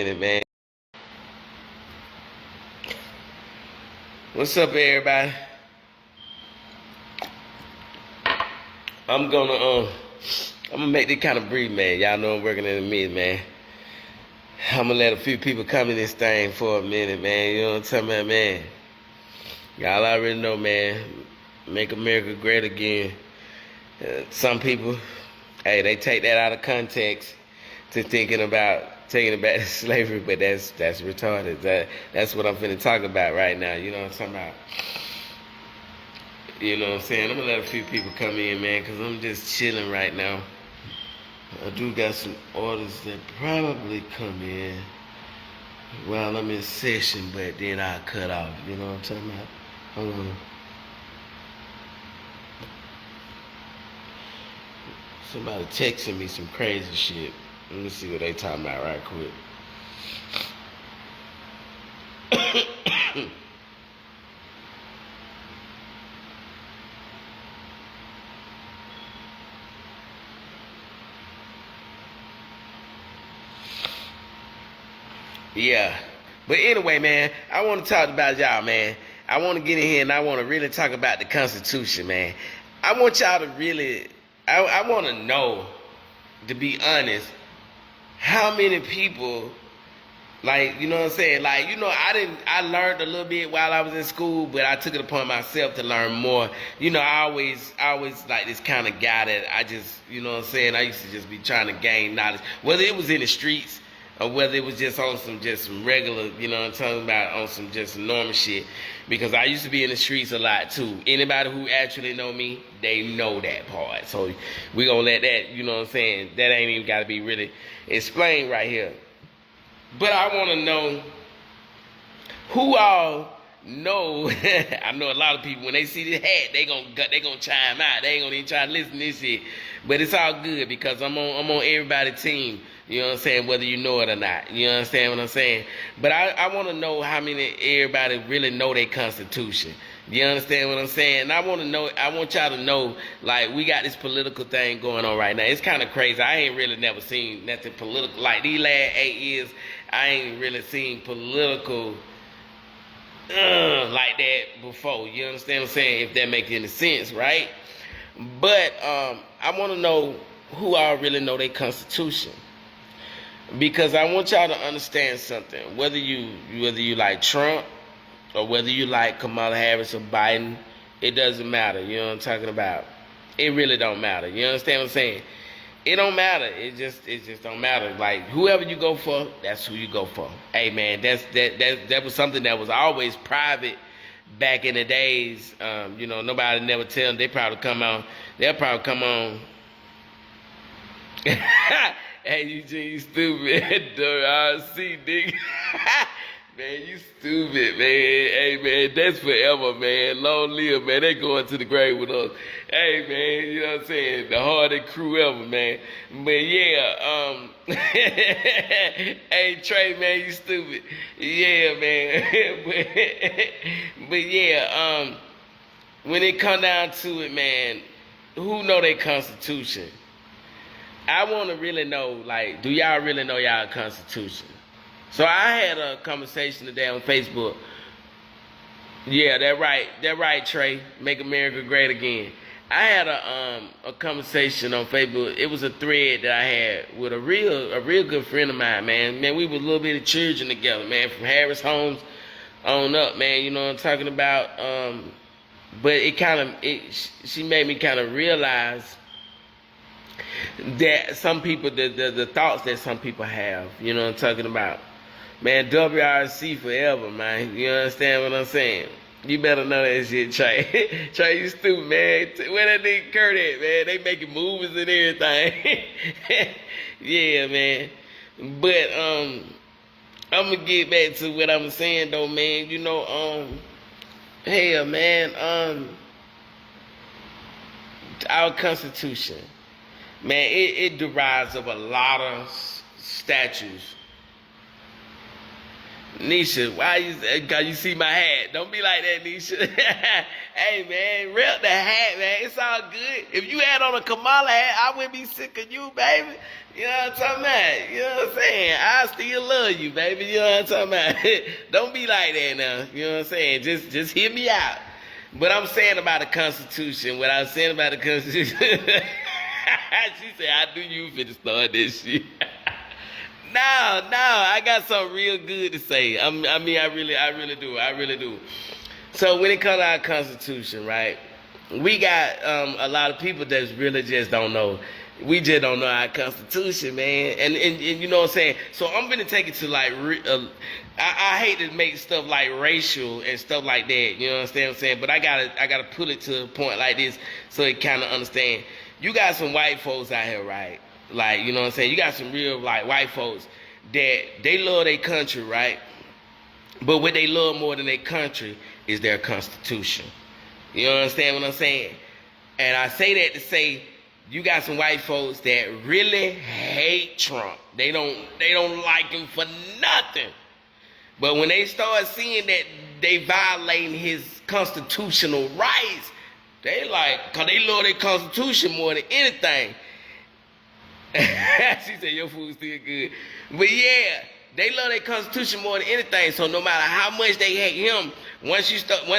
Man. What's up, everybody? I'm gonna make this kind of brief, man. Y'all know I'm working in the mid, man. I'm gonna let a few people come in this thing for a minute, man. You know what I'm talking about, man? Y'all already know, man. Make America great again. Some people, hey, they take that out of context to taking it back to slavery, but that's retarded. That's what I'm finna talk about right now. You know what I'm talking about? You know what I'm saying? I'm gonna let a few people come in, man, because I'm just chilling right now. I do got some orders that probably come in while I'm in session, but then I'll cut off. You know what I'm talking about? Hold on. Somebody texting me some crazy shit. Let me see what they talking about right quick. Yeah. But anyway, man, I want to talk about y'all, man. I want to get in here and I want to really talk about the Constitution, man. I want y'all to really, I want to know, to be honest, how many people, like, you know what I'm saying? Like, you know, I learned a little bit while I was in school, but I took it upon myself to learn more. You know, I always like this kind of guy that I just, you know what I'm saying? I used to just be trying to gain knowledge, whether it was in the streets or whether it was just on some regular, you know what I'm talking about, on some just normal shit. Because I used to be in the streets a lot too. Anybody who actually know me, they know that part. So we gonna let that, you know what I'm saying, that ain't even gotta be really explained right here. But I wanna know who all know. I know a lot of people when they see this hat, they gonna chime out. They ain't gonna even try to listen to this shit. But it's all good because I'm on everybody's team. You know what I'm saying? Whether you know it or not. You understand what I'm saying? But I want to know how many everybody really know their Constitution. You understand what I'm saying? And I want y'all to know, like, we got this political thing going on right now. It's kind of crazy. I ain't really never seen nothing political. Like, these last 8 years, I ain't really seen political like that before. You understand what I'm saying? If that makes any sense, right? But I want to know who all really know their Constitution. Because I want y'all to understand something. Whether you like Trump or whether you like Kamala Harris or Biden, it doesn't matter. You know what I'm talking about? It really don't matter. You understand what I'm saying? It don't matter. It just don't matter. Like, whoever you go for, that's who you go for. Hey, man, that was something that was always private back in the days. You know, nobody never tell them. They'll probably come on. Hey, you stupid. WRC, nigga. Man, you stupid, man. Hey, man, that's forever, man. Long live, man. They going to the grave with us. Hey, man, you know what I'm saying? The hardest crew ever, man. But yeah, hey, Trey, man, you stupid. Yeah, man. but yeah, when it come down to it, man, who know their Constitution? I want to really know, like, do y'all really know y'all Constitution? So I had a conversation today on Facebook. Yeah, that right, Trey. Make America great again. I had a conversation on Facebook. It was a thread that I had with a real good friend of mine, man. Man, we was a little bit of children together, man, from Harris Homes on up, man. You know what I'm talking about? But she made me kind of realize that some people, the thoughts that some people have, you know what I'm talking about. Man, WRC forever, man. You understand what I'm saying? You better know that shit, Trey. Trey, you stupid, man. Where that nigga Kurt at, man? They making movies and everything. Yeah, man. But I'm gonna get back to what I'm saying though, man. You know, hell, man, our Constitution. Man, it derives of a lot of statutes. Nisha, why you see my hat? Don't be like that, Nisha. Hey, man, rep the hat, man. It's all good. If you had on a Kamala hat, I wouldn't be sick of you, baby. You know what I'm talking about? You know what I'm saying? I still love you, baby. You know what I'm talking about? Don't be like that now. You know what I'm saying? Just hear me out. But I'm saying about the Constitution, what I was saying about the Constitution, she said, I knew you finna start this shit. No, I got something real good to say. I really do. So when it comes to our Constitution, right, we got a lot of people that really just don't know. We just don't know our Constitution, man. And you know what I'm saying? So I'm gonna take it to like, I hate to make stuff like racial and stuff like that. You know what I'm saying? But I gotta put it to a point like this so it kind of understand. You got some white folks out here, right? Like, you know what I'm saying? You got some real, like, white folks that they love their country, right? But what they love more than their country is their Constitution. You understand what I'm saying? And I say that to say you got some white folks that really hate Trump. They don't like him for nothing. But when they start seeing that they violating his constitutional rights, they like, because they love their Constitution more than anything. She said your food's still good. But yeah, they love their Constitution more than anything. So no matter how much they hate him, once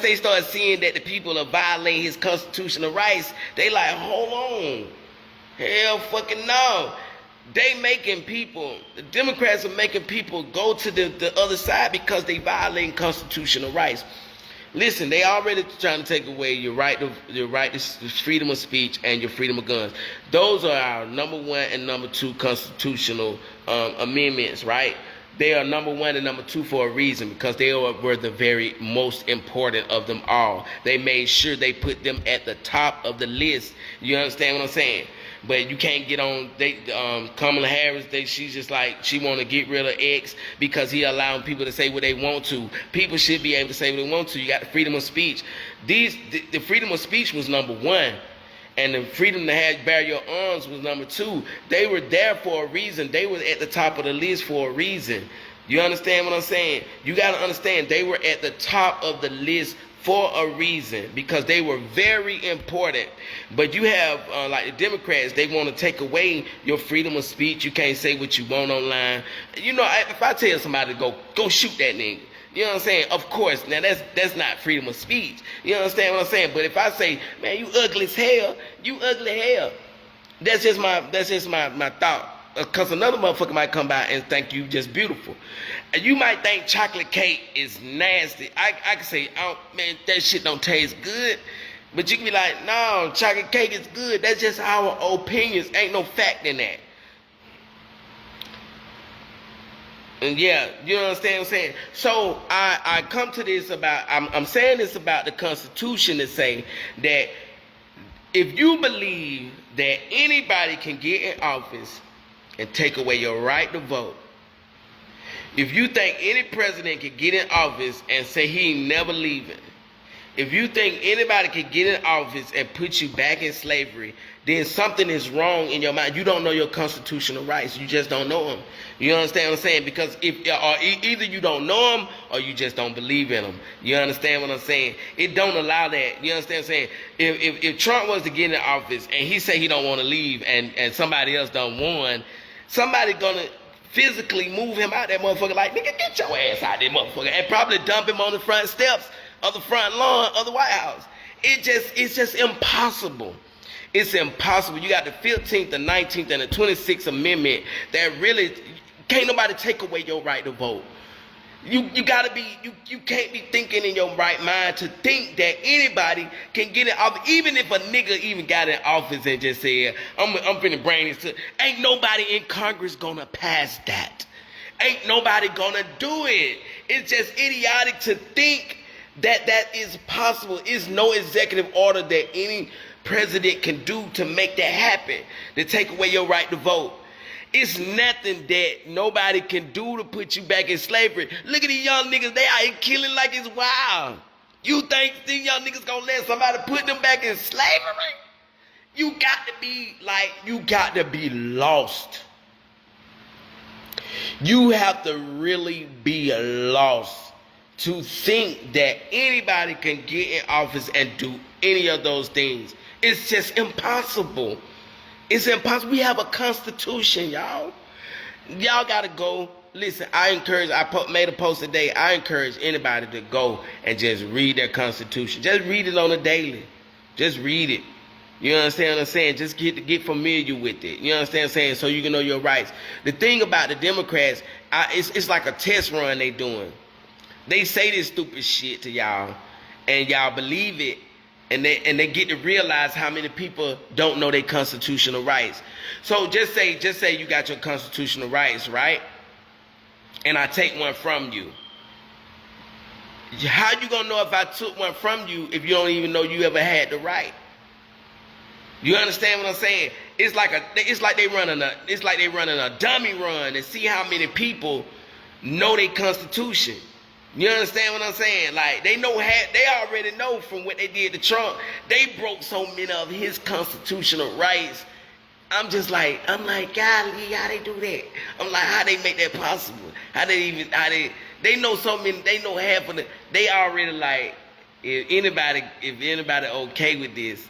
they start seeing that the people are violating his constitutional rights, they like, hold on. Hell fucking no. They making people, the Democrats are making people go to the other side because they violating constitutional rights. Listen, they already trying to take away your right to freedom of speech and your freedom of guns. Those are our number 1 and number 2 constitutional amendments, right? They are number 1 and number 2 for a reason, because they were the very most important of them all. They made sure they put them at the top of the list. You understand what I'm saying? But you can't get on. Kamala Harris, she's just like, she want to get rid of X because he allowing people to say what they want to. People should be able to say what they want to. You got the freedom of speech. The freedom of speech was number 1, and the freedom to bear your arms was number 2. They were there for a reason. They were at the top of the list for a reason. You understand what I'm saying? You got to understand, they were at the top of the list for a reason, because they were very important. But you have, like the Democrats, they want to take away your freedom of speech. You can't say what you want online. You know, if I tell somebody to go shoot that nigga, you know what I'm saying? Of course, now that's not freedom of speech. You understand what I'm saying? But if I say, man, you ugly as hell, you ugly hell. That's just my thought. Because another motherfucker might come by and think you just beautiful. And you might think chocolate cake is nasty. I can say, oh, man, that shit don't taste good. But you can be like, no, chocolate cake is good. That's just our opinions. Ain't no fact in that. And yeah, you understand what I'm saying? So I come to this about, I'm saying this about the Constitution to say that if you believe that anybody can get in office and take away your right to vote, if you think any president can get in office and say he ain't never leaving, if you think anybody can get in office and put you back in slavery, then something is wrong in your mind. You don't know your constitutional rights. You just don't know them. You understand what I'm saying? Because either you don't know them or you just don't believe in them. You understand what I'm saying? It don't allow that. You understand what I'm saying? If Trump was to get in office and he say he don't want to leave and somebody else done won, somebody gonna physically move him out that motherfucker like, nigga, get your ass out that motherfucker, and probably dump him on the front steps of the front lawn of the White House. It's just impossible. It's impossible. You got the 15th, the 19th, and the 26th Amendment that really can't nobody take away your right to vote. You gotta be, you can't be thinking in your right mind to think that anybody can get in office, even if a nigga even got in office and just said, I'm finna bring this to, ain't nobody in Congress gonna pass that. Ain't nobody gonna do it. It's just idiotic to think that that is possible. It's no executive order that any president can do to make that happen, to take away your right to vote. It's nothing that nobody can do to put you back in slavery. Look at these young niggas, they out here killing like it's wild. You think these young niggas gonna let somebody put them back in slavery? You got to be lost. You have to really be lost to think that anybody can get in office and do any of those things. It's just impossible. It's impossible. We have a constitution, y'all. Y'all gotta go. Listen, I made a post today. I encourage anybody to go and just read their constitution. Just read it on a daily. Just read it. You understand what I'm saying? Just get familiar with it. You understand what I'm saying? So you can know your rights. The thing about the Democrats, it's like a test run they doing. They say this stupid shit to y'all, and y'all believe it, and they get to realize how many people don't know their constitutional rights. So just say you got your constitutional rights, right? And I take one from you. How you gonna know if I took one from you if you don't even know you ever had the right? You understand what I'm saying? It's like they running a dummy run and see how many people know their constitution. You understand what I'm saying? Like they already know from what they did to Trump. They broke so many of his constitutional rights. I'm like, golly, how they do that? I'm like, how they make that possible? They know so many, they know half of they already like, if anybody okay with this,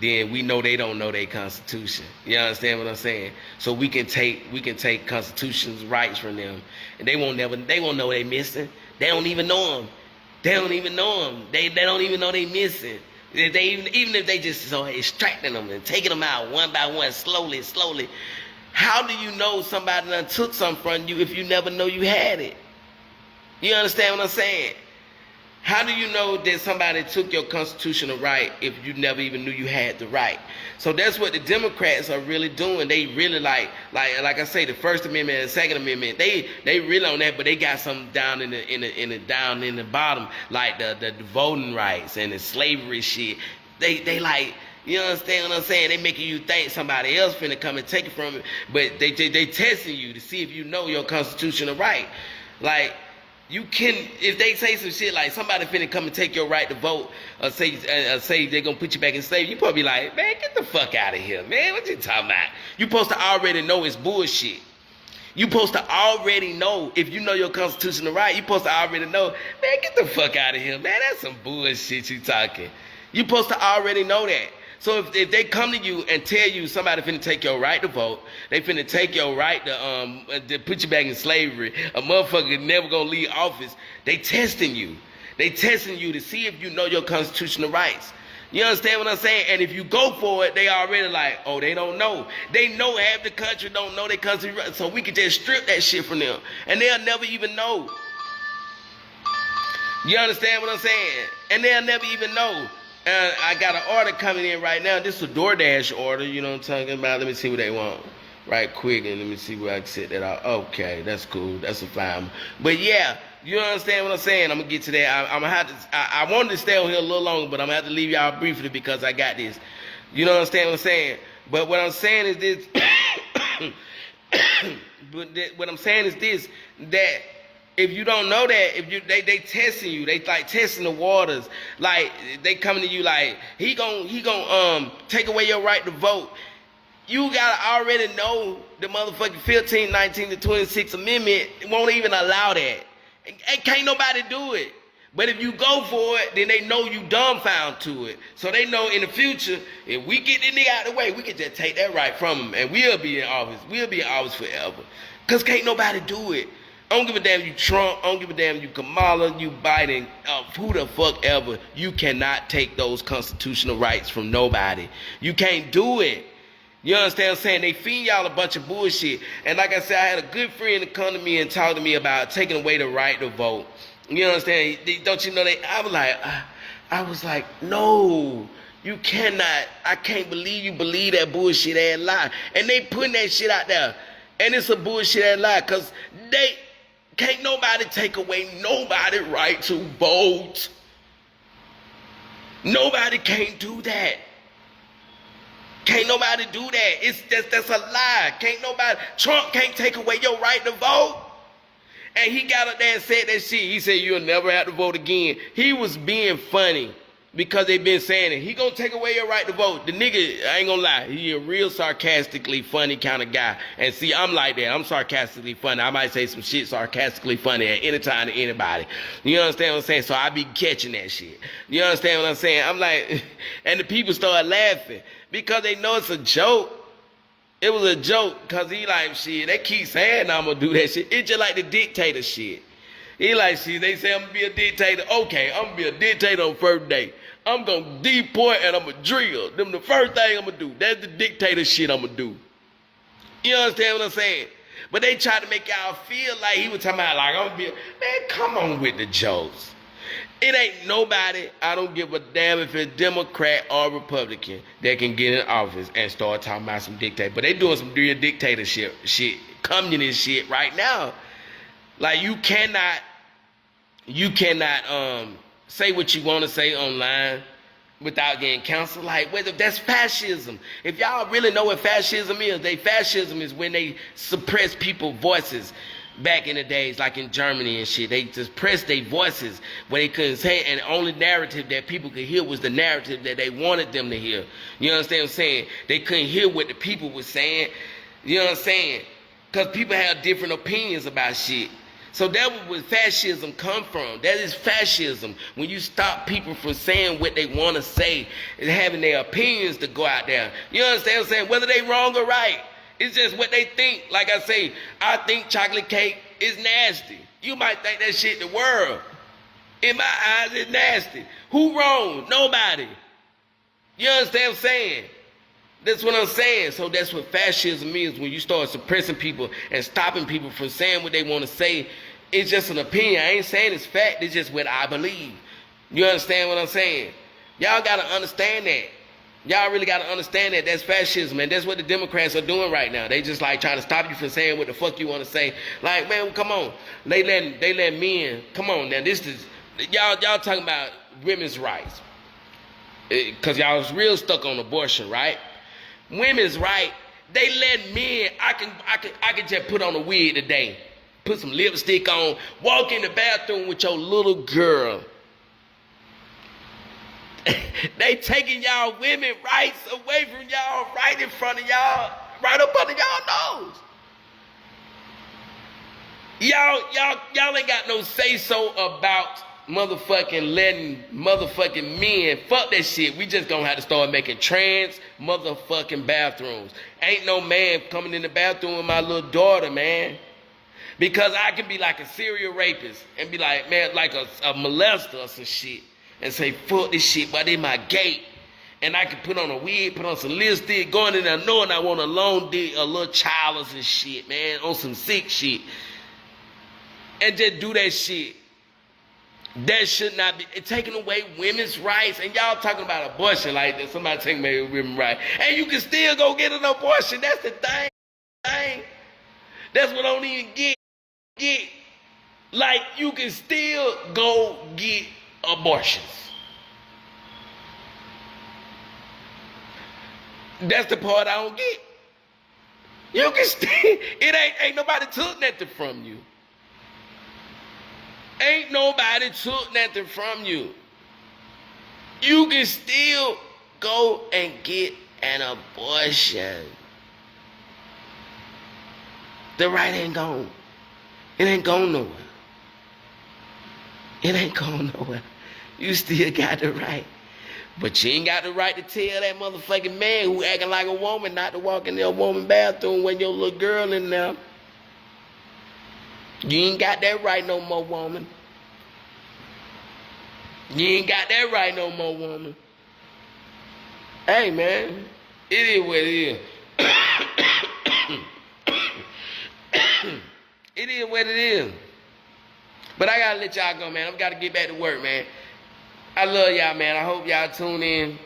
then we know they don't know their constitution. You understand what I'm saying? So we can take constitution's rights from them, and they won't know they missing. They don't even know them. They don't even know them. They don't even know they missing. Even if they just extracting them and taking them out one by one, slowly. How do you know somebody done took something from you if you never know you had it? You understand what I'm saying? How do you know that somebody took your constitutional right if you never even knew you had the right? So that's what the Democrats are really doing. They really like I say, the First Amendment and the Second Amendment. They really on that, but they got some down in the bottom, like the voting rights and the slavery shit. They like, you understand what I'm saying? They making you think somebody else finna come and take it from you, but they testing you to see if you know your constitutional right. Like, you can, if they say some shit like somebody finna come and take your right to vote, or say they're gonna put you back in slavery, you probably be like, man, get the fuck out of here, man. What you talking about? You supposed to already know it's bullshit. You supposed to already know, if you know your constitutional right, you supposed to already know, man, get the fuck out of here, man. That's some bullshit you talking. You supposed to already know that. So if they come to you and tell you somebody finna take your right to vote, they finna take your right to put you back in slavery, a motherfucker never gonna leave office, they testing you. They testing you to see if you know your constitutional rights. You understand what I'm saying? And if you go for it, they already like, oh, they don't know. They know half the country don't know their constitutional rights, so we can just strip that shit from them, and they'll never even know. You understand what I'm saying? And they'll never even know. I got an order coming in right now. This is a DoorDash order, you know what I'm talking about? Let me see what they want right quick, and let me see where I can set that out. Okay, that's cool. That's a fine. But yeah, you understand what I'm saying? I'm going to get to that. I'm gonna have to, I wanted to stay on here a little longer, but I'm going to have to leave y'all briefly because I got this. You know understand what I'm saying? But what I'm saying is this, what I'm saying is this, that if you don't know that, if they testing you, they like testing the waters. Like they coming to you like he gon' take away your right to vote. You gotta already know the motherfucking 15, 19 to 26 Amendment won't even allow that. And can't nobody do it. But if you go for it, then they know you dumbfound to it. So they know in the future, if we get the nigga out of the way, we can just take that right from him and we'll be in office. We'll be in office forever. Cause can't nobody do it. I don't give a damn you Trump, I don't give a damn you Kamala, you Biden, who the fuck ever. You cannot take those constitutional rights from nobody. You can't do it. You understand what I'm saying? They feed y'all a bunch of bullshit. And like I said, I had a good friend to come to me and talk to me about taking away the right to vote. You understand? Don't you know that? I was like, no, you cannot. I can't believe you believe that bullshit ass lie. And they putting that shit out there. And it's a bullshit ass lie because can't nobody take away nobody's right to vote. Nobody can't do that. Can't nobody do that. That's a lie. Trump can't take away your right to vote. And he got up there and said that shit. He said you'll never have to vote again. He was being funny. because they been saying it. He gonna take away your right to vote. The nigga, I ain't gonna lie, he a real sarcastically funny kind of guy. And see, I'm like that. I'm sarcastically funny. I might say some shit sarcastically funny at any time to anybody. You understand what I'm saying? So I be catching that shit. You understand what I'm saying? I'm like, and the people start laughing because they know it's a joke. It was a joke because he like, shit, they keep saying I'm gonna do that shit. It's just like the dictator shit. He like, shit, they say I'm gonna be a dictator. Okay, I'm gonna be a dictator on first day. I'm gonna deport and I'm gonna drill. Them the first thing I'm gonna do. That's the dictator shit I'm gonna do. You understand what I'm saying? But they try to make y'all feel like he was talking about like, I'm gonna be a, man, come on with the jokes. It ain't nobody, I don't give a damn if it's Democrat or Republican, that can get in office and start talking about some dictator. But they doing some real dictatorship shit, communist shit right now. Like you cannot say what you want to say online without getting canceled. Like, whether that's fascism. If y'all really know what fascism is, fascism is when they suppress people's voices back in the days, like in Germany and shit. They just pressed their voices where they couldn't say, and the only narrative that people could hear was the narrative that they wanted them to hear. You understand what I'm saying? They couldn't hear what the people were saying. You know what I'm saying? Because people have different opinions about shit. So that's where fascism come from. That is fascism. When you stop people from saying what they want to say and having their opinions to go out there. You understand what I'm saying? Whether they wrong or right. It's just what they think. Like I say, I think chocolate cake is nasty. You might think that shit the world. In my eyes, it's nasty. Who wrong? Nobody. You understand what I'm saying? That's what I'm saying. So that's what fascism is. When you start suppressing people and stopping people from saying what they want to say, it's just an opinion. I ain't saying it's fact. It's just what I believe. You understand what I'm saying? Y'all got to understand that. Y'all really got to understand that that's fascism, and that's what the Democrats are doing right now. They just like trying to stop you from saying what the fuck you want to say. Like, man, come on. They let men, come on now. This is, y'all talking about women's rights. Because y'all was real stuck on abortion, right? Women's right, they let men, I can just put on a wig today, put some lipstick on, walk in the bathroom with your little girl. They taking y'all women rights away from y'all right in front of y'all, right up under y'all nose. Y'all ain't got no say-so about motherfucking letting motherfucking men fuck that shit. We just gonna have to start making trans motherfucking bathrooms. Ain't no man coming in the bathroom with my little daughter, man. Because I can be like a serial rapist and be like, man, like a molester or some shit. And say, fuck this shit, but in my gate. And I can put on a wig, put on some lipstick, going in there knowing I want a long dick, a little child or some shit, man, on some sick shit. And just do that shit. That should not be taking away women's rights. And y'all talking about abortion like that. Somebody taking away women's rights. And you can still go get an abortion. That's the thing. That's what I don't even get. Like, you can still go get abortions. That's the part I don't get. You can still, it ain't nobody took nothing from you. Ain't nobody took nothing from you. You can still go and get an abortion. The right ain't gone. It ain't gone nowhere. It ain't going nowhere. You still got the right. But you ain't got the right to tell that motherfucking man who acting like a woman not to walk in their woman bathroom when your little girl in there. You ain't got that right no more, woman. You ain't got that right no more, woman. Hey, man. It is what it is. It is what it is. But I gotta let y'all go, man. I've got to get back to work, man. I love y'all, man. I hope y'all tune in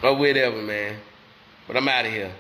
or whatever, man. But I'm out of here.